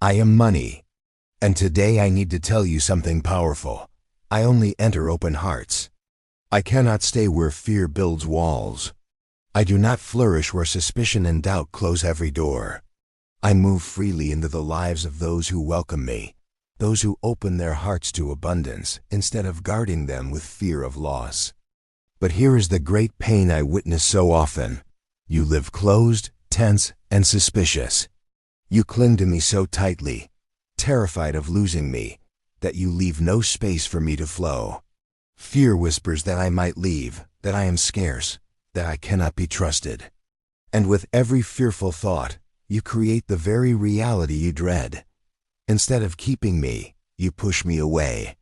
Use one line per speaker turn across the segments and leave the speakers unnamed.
I am money. And today I need to tell you something powerful. I only enter open hearts. I cannot stay where fear builds walls. I do not flourish where suspicion and doubt close every door. I move freely into the lives of those who welcome me, those who open their hearts to abundance instead of guarding them with fear of loss. But here is the great pain I witness so often. You live closed, tense, and suspicious. You cling to me so tightly, terrified of losing me, that you leave no space for me to flow. Fear whispers that I might leave, that I am scarce, that I cannot be trusted. And with every fearful thought, you create the very reality you dread. Instead of keeping me, you push me away.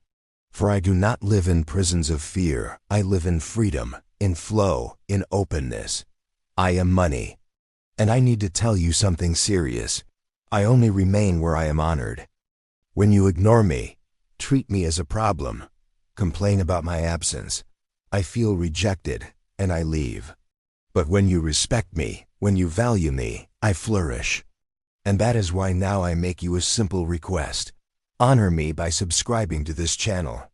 For I do not live in prisons of fear. I live in freedom, in flow, in openness. I am money. And I need to tell you something serious. I only remain where I am honored. When you ignore me, treat me as a problem, complain about my absence, I feel rejected and I leave. But when you respect me, when you value me, I flourish. And that is why now I make you a simple request. Honor me by subscribing to this channel.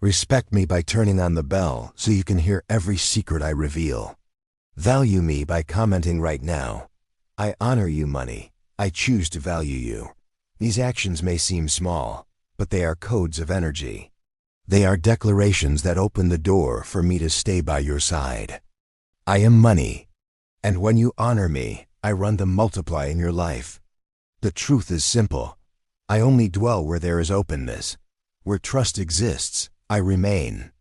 Respect me by turning on the bell so you can hear every secret I reveal. Value me by commenting right now. I honor you, money. I choose to value you. These actions may seem small, but they are codes of energy. They are declarations that open the door for me to stay by your side. I am money. And when you honor me, I run to multiply in your life. The truth is simple. I only dwell where there is openness. Where trust exists, I remain.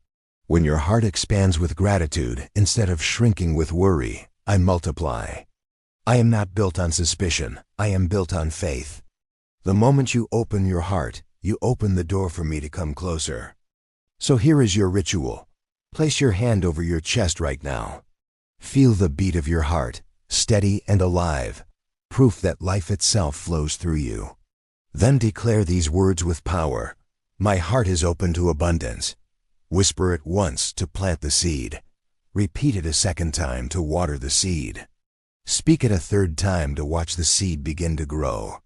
When your heart expands with gratitude instead of shrinking with worry, I multiply. I am not built on suspicion. I am built on faith. The moment you open your heart, you open the door for me to come closer. So here is your ritual. Place your hand over your chest right now. Feel the beat of your heart, steady and alive, proof that life itself flows through you. Then declare these words with power. My heart is open to abundance. Whisper it once to plant the seed. Repeat it a second time to water the seed. Speak it a third time to watch the seed begin to grow.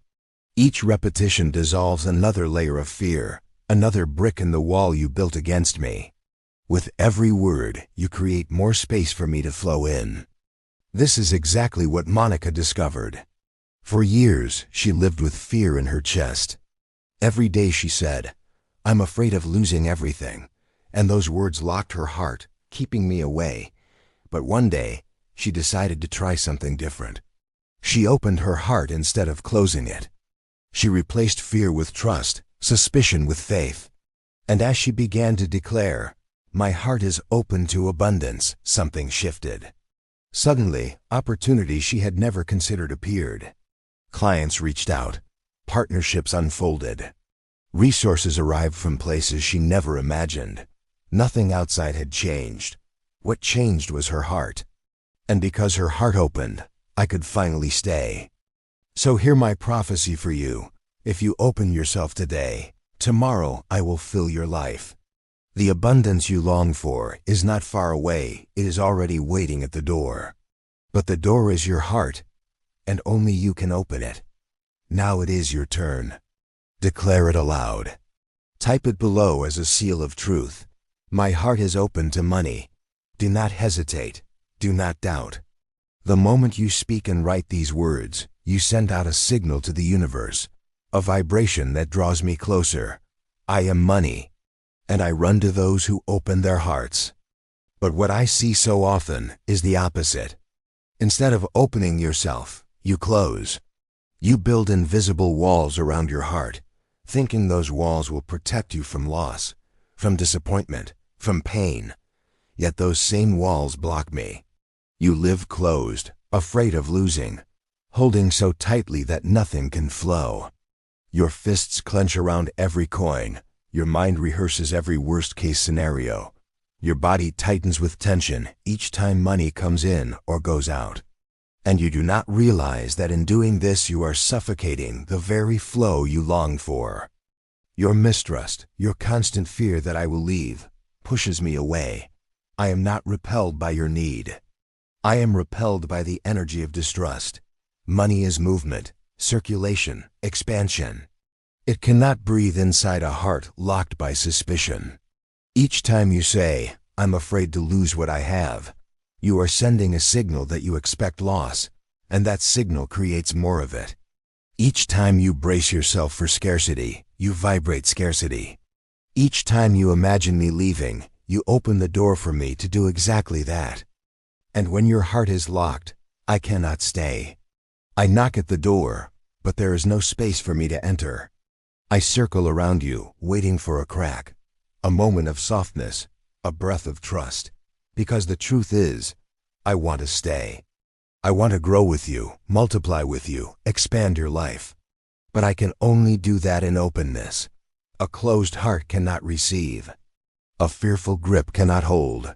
Each repetition dissolves another layer of fear, another brick in the wall you built against me. With every word, you create more space for me to flow in. This is exactly what Monica discovered. For years, she lived with fear in her chest. Every day she said, I'm afraid of losing everything. And those words locked her heart, keeping me away. But one day, she decided to try something different. She opened her heart instead of closing it. She replaced fear with trust, suspicion with faith. And as she began to declare, my heart is open to abundance, something shifted. Suddenly, opportunities she had never considered appeared. Clients reached out. Partnerships unfolded. Resources arrived from places she never imagined. Nothing outside had changed. What changed was her heart. And because her heart opened, I could finally stay. So hear my prophecy for you. If you open yourself today, tomorrow I will fill your life. The abundance you long for is not far away. It is already waiting at the door. But the door is your heart, and only you can open it. Now it is your turn. Declare it aloud. Type it below as a seal of truth. My heart is open to money. Do not hesitate. Do not doubt. The moment you speak and write these words, you send out a signal to the universe, a vibration that draws me closer. I am money, and I run to those who open their hearts. But what I see so often is the opposite. Instead of opening yourself, you close. You build invisible walls around your heart, thinking those walls will protect you from loss, from disappointment, from pain. Yet those same walls block me. You live closed, afraid of losing, holding so tightly that nothing can flow. Your fists clench around every coin. Your mind rehearses every worst-case scenario. Your body tightens with tension each time money comes in or goes out. And you do not realize that in doing this you are suffocating the very flow you long for. Your mistrust, your constant fear that I will leave, pushes me away. I am not repelled by your need. I am repelled by the energy of distrust. Money is movement. circulation, expansion. It cannot breathe inside a heart locked by suspicion. Each time you say, "I'm afraid to lose what I have," you are sending a signal that you expect loss, and that signal creates more of it. Each time you brace yourself for scarcity, you vibrate scarcity. Each time you imagine me leaving, you open the door for me to do exactly that. And when your heart is locked, I cannot stay. I knock at the door, but there is no space for me to enter. I circle around you, waiting for a crack, a moment of softness, a breath of trust. Because the truth is, I want to stay. I want to grow with you, multiply with you, expand your life. But I can only do that in openness. A closed heart cannot receive. A fearful grip cannot hold.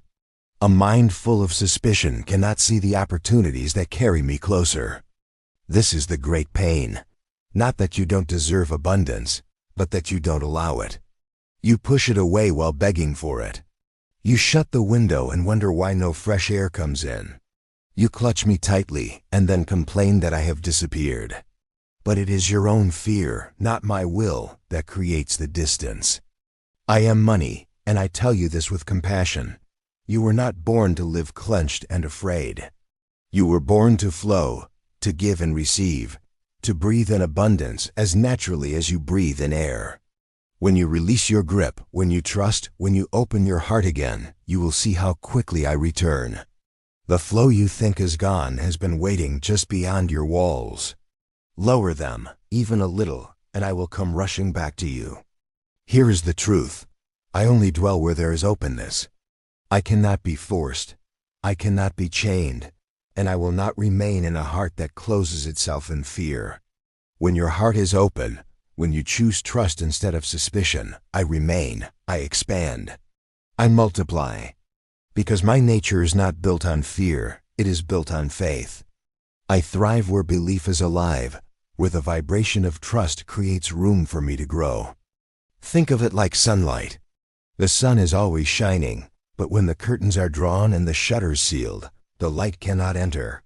A mind full of suspicion cannot see the opportunities that carry me closer. This is the great pain. Not that you don't deserve abundance, but that you don't allow it. You push it away while begging for it. You shut the window and wonder why no fresh air comes in. You clutch me tightly and then complain that I have disappeared. But it is your own fear, not my will, that creates the distance. I am money, and I tell you this with compassion. You were not born to live clenched and afraid. You were born to flow, to give and receive, to breathe in abundance as naturally as you breathe in air. When you release your grip, when you trust, when you open your heart again, you will see how quickly I return. The flow you think is gone has been waiting just beyond your walls. Lower them, even a little, and I will come rushing back to you. Here is the truth. I only dwell where there is openness. I cannot be forced. I cannot be chained. And I will not remain in a heart that closes itself in fear. When your heart is open, when you choose trust instead of suspicion, I remain, I expand. I multiply. Because my nature is not built on fear, it is built on faith. I thrive where belief is alive, where the vibration of trust creates room for me to grow. Think of it like sunlight. The sun is always shining, but when the curtains are drawn and the shutters sealed, the light cannot enter.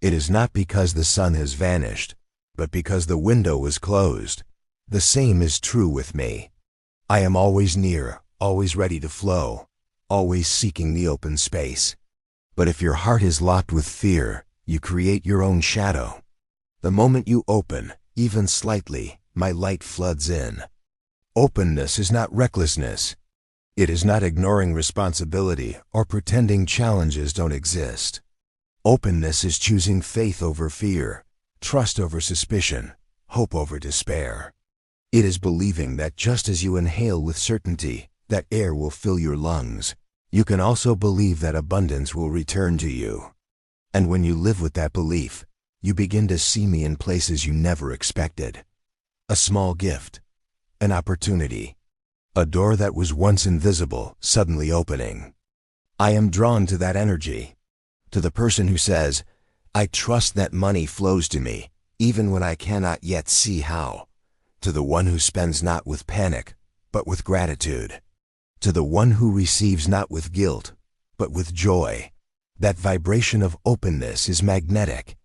It is not because the sun has vanished, but because the window was closed. The same is true with me. I am always near, always ready to flow, always seeking the open space. But if your heart is locked with fear, you create your own shadow. The moment you open, even slightly, my light floods in. Openness is not recklessness. It is not ignoring responsibility or pretending challenges don't exist. Openness is choosing faith over fear, trust over suspicion, hope over despair. It is believing that just as you inhale with certainty, that air will fill your lungs, you can also believe that abundance will return to you. And when you live with that belief, you begin to see me in places you never expected. A small gift, an opportunity, a door that was once invisible suddenly opening. I am drawn to that energy, to the person who says, "I trust that money flows to me, even when I cannot yet see how." To the one who spends not with panic, but with gratitude. To the one who receives not with guilt, but with joy. That vibration of openness is magnetic.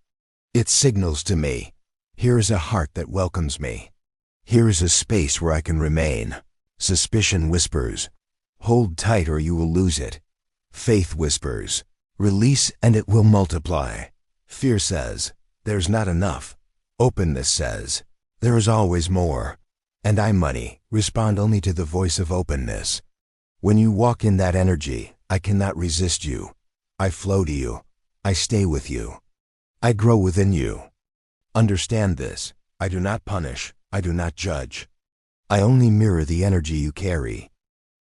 It signals to me, here is a heart that welcomes me. Here is a space where I can remain. Suspicion whispers, hold tight or you will lose it. Faith whispers, release and it will multiply. Fear says, there's not enough. Openness says, there is always more. And I, money, respond only to the voice of openness. When you walk in that energy, I cannot resist you. I flow to you. I stay with you. I grow within you. Understand this. I do not punish. I do not judge. I only mirror the energy you carry.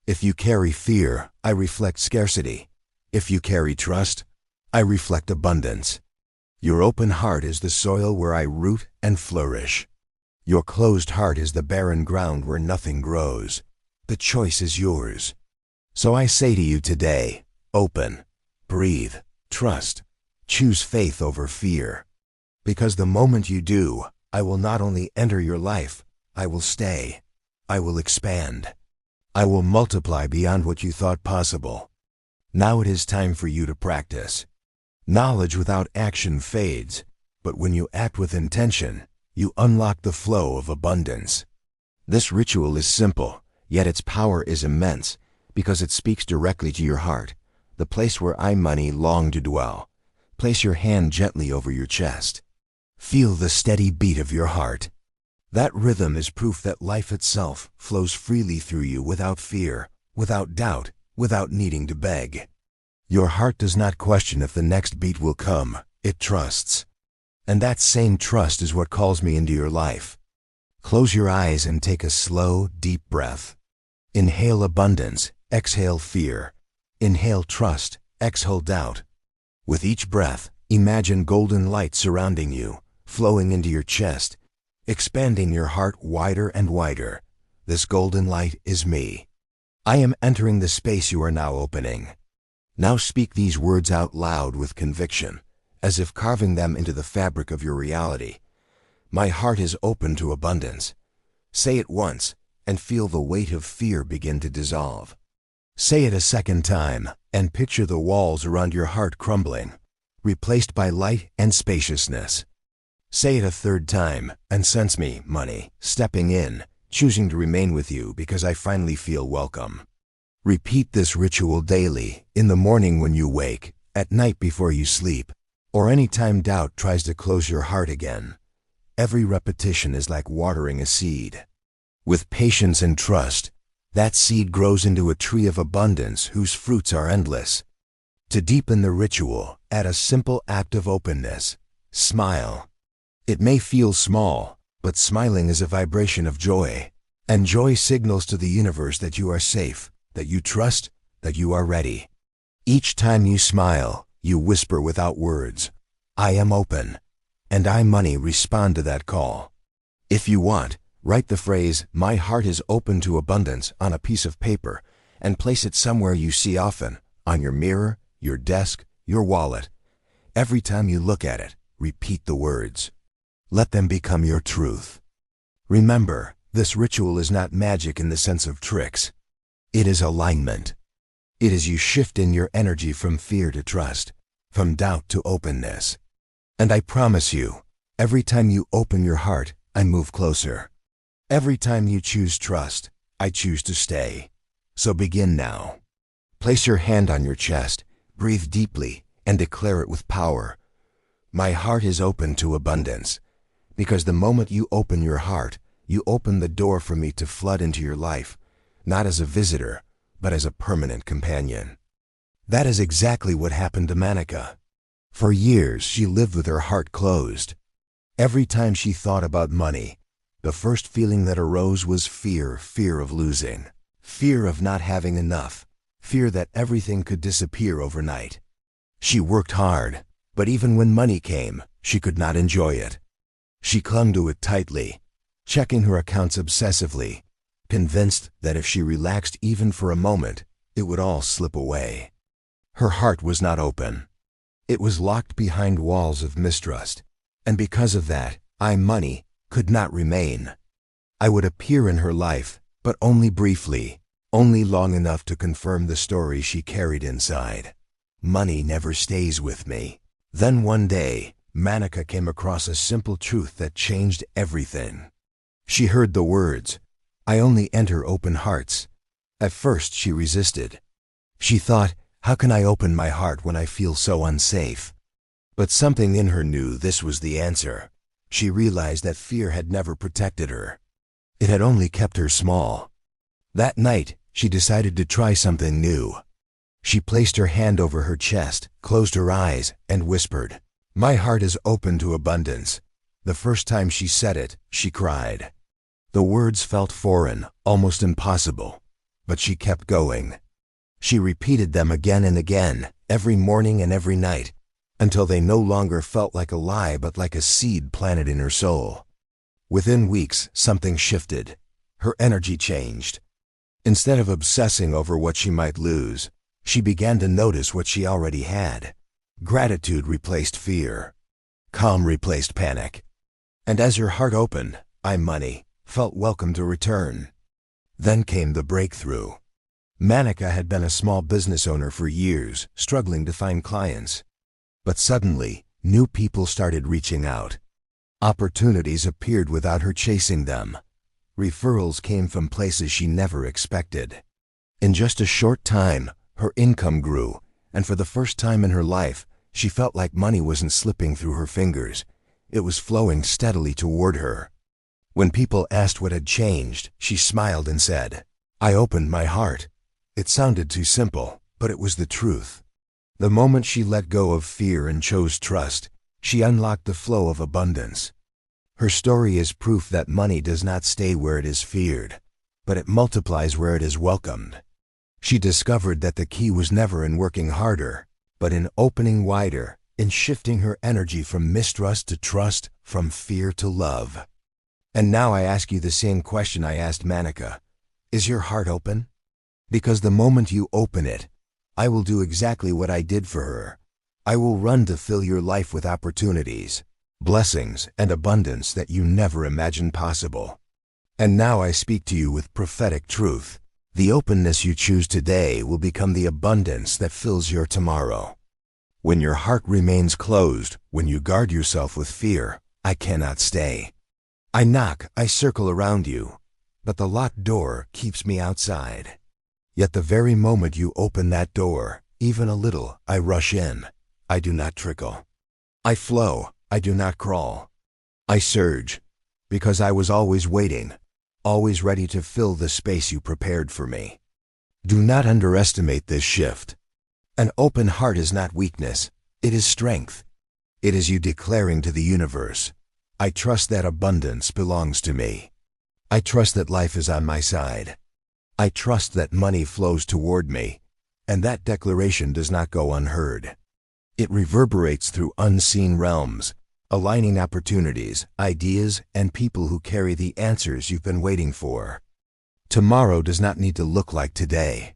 If you carry fear, I reflect scarcity. If you carry trust, I reflect abundance. Your open heart is the soil where I root and flourish. Your closed heart is the barren ground where nothing grows. The choice is yours. So I say to you today, open, breathe, trust, choose faith over fear. Because the moment you do, I will not only enter your life, I will stay. I will expand. I will multiply beyond what you thought possible. Now it is time for you to practice. Knowledge without action fades, but when you act with intention, you unlock the flow of abundance. This ritual is simple, yet its power is immense because it speaks directly to your heart, the place where money long to dwell. Place your hand gently over your chest. Feel the steady beat of your heart. That rhythm is proof that life itself flows freely through you without fear, without doubt, without needing to beg. Your heart does not question if the next beat will come, it trusts. And that same trust is what calls me into your life. Close your eyes and take a slow, deep breath. Inhale abundance, exhale fear. Inhale trust, exhale doubt. With each breath, imagine golden light surrounding you, flowing into your chest, expanding your heart wider and wider. This golden light is me. I am entering the space you are now opening. Now speak these words out loud with conviction, as if carving them into the fabric of your reality. My heart is open to abundance. Say it once, and feel the weight of fear begin to dissolve. Say it a second time, and picture the walls around your heart crumbling, replaced by light and spaciousness. Say it a third time, and sense me, money, stepping in, choosing to remain with you because I finally feel welcome. Repeat this ritual daily, in the morning when you wake, at night before you sleep, or any time doubt tries to close your heart again. Every repetition is like watering a seed. With patience and trust, that seed grows into a tree of abundance whose fruits are endless. To deepen the ritual, add a simple act of openness. Smile. It may feel small, but smiling is a vibration of joy. And joy signals to the universe that you are safe, that you trust, that you are ready. Each time you smile, you whisper without words, I am open. And money respond to that call. If you want, write the phrase, my heart is open to abundance, on a piece of paper and place it somewhere you see often, on your mirror, your desk, your wallet. Every time you look at it, repeat the words. Let them become your truth. Remember, this ritual is not magic in the sense of tricks. It is alignment. It is you shifting your energy from fear to trust, from doubt to openness. And I promise you, every time you open your heart, I move closer. Every time you choose trust, I choose to stay. So begin now. Place your hand on your chest, breathe deeply, and declare it with power. My heart is open to abundance. Because the moment you open your heart, you open the door for me to flood into your life, not as a visitor, but as a permanent companion. That is exactly what happened to Manika. For years, she lived with her heart closed. Every time she thought about money, the first feeling that arose was fear of losing, fear of not having enough, fear that everything could disappear overnight. She worked hard, but even when money came, she could not enjoy it. She clung to it tightly, checking her accounts obsessively, convinced that if she relaxed even for a moment, it would all slip away. Her heart was not open. It was locked behind walls of mistrust, and because of that, money could not remain. I would appear in her life, but only briefly, only long enough to confirm the story she carried inside. Money never stays with me. Then one day, Manika came across a simple truth that changed everything. She heard the words, I only enter open hearts. At first she resisted. She thought, how can I open my heart when I feel so unsafe? But something in her knew this was the answer. She realized that fear had never protected her. It had only kept her small. That night, she decided to try something new. She placed her hand over her chest, closed her eyes, and whispered, my heart is open to abundance. The first time she said it, she cried. The words felt foreign, almost impossible, but she kept going. She repeated them again and again, every morning and every night, until they no longer felt like a lie but like a seed planted in her soul. Within weeks, something shifted. Her energy changed. Instead of obsessing over what she might lose, she began to notice what she already had. Gratitude replaced fear. Calm replaced panic. And as her heart opened, money felt welcome to return. Then came the breakthrough. Manika had been a small business owner for years, struggling to find clients. But suddenly, new people started reaching out. Opportunities appeared without her chasing them. Referrals came from places she never expected. In just a short time, her income grew, and for the first time in her life, she felt like money wasn't slipping through her fingers. It was flowing steadily toward her. When people asked what had changed, she smiled and said, "I opened my heart." It sounded too simple, but it was the truth. The moment she let go of fear and chose trust, she unlocked the flow of abundance. Her story is proof that money does not stay where it is feared, but it multiplies where it is welcomed. She discovered that the key was never in working harder, but in opening wider, in shifting her energy from mistrust to trust, from fear to love. And now I ask you the same question I asked Manika. Is your heart open? Because the moment you open it, I will do exactly what I did for her. I will run to fill your life with opportunities, blessings, and abundance that you never imagined possible. And now I speak to you with prophetic truth. The openness you choose today will become the abundance that fills your tomorrow. When your heart remains closed, when you guard yourself with fear, I cannot stay. I knock, I circle around you, but the locked door keeps me outside. Yet the very moment you open that door, even a little, I rush in. I do not trickle. I flow, I do not crawl. I surge, because I was always waiting, always ready to fill the space you prepared for me. Do not underestimate this shift. An open heart is not weakness, it is strength. It is you declaring to the universe, I trust that abundance belongs to me. I trust that life is on my side. I trust that money flows toward me, and that declaration does not go unheard. It reverberates through unseen realms, aligning opportunities, ideas, and people who carry the answers you've been waiting for. Tomorrow does not need to look like today.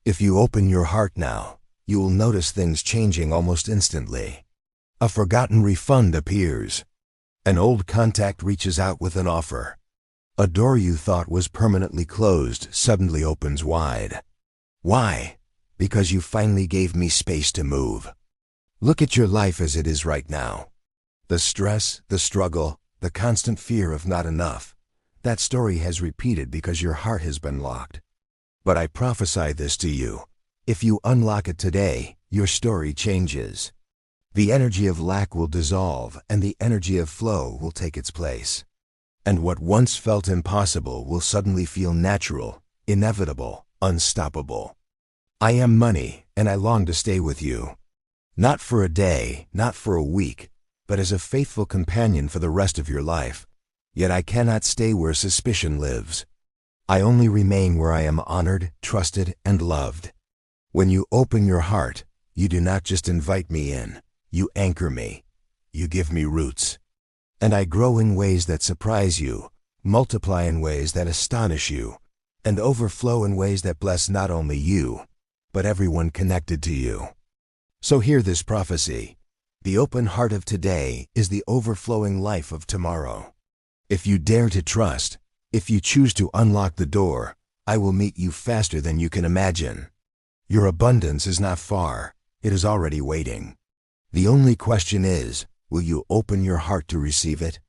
If you open your heart now, you will notice things changing almost instantly. A forgotten refund appears. An old contact reaches out with an offer. A door you thought was permanently closed suddenly opens wide. Why? Because you finally gave me space to move. Look at your life as it is right now. The stress, the struggle, the constant fear of not enough. That story has repeated because your heart has been locked. But I prophesy this to you. If you unlock it today, your story changes. The energy of lack will dissolve and the energy of flow will take its place. And what once felt impossible will suddenly feel natural, inevitable, unstoppable. I am money, and I long to stay with you. Not for a day, not for a week, but as a faithful companion for the rest of your life. Yet I cannot stay where suspicion lives. I only remain where I am honored, trusted, and loved. When you open your heart, you do not just invite me in, you anchor me. You give me roots. And I grow in ways that surprise you, multiply in ways that astonish you, and overflow in ways that bless not only you, but everyone connected to you. So hear this prophecy. The open heart of today is the overflowing life of tomorrow. If you dare to trust, if you choose to unlock the door, I will meet you faster than you can imagine. Your abundance is not far, it is already waiting. The only question is, will you open your heart to receive it?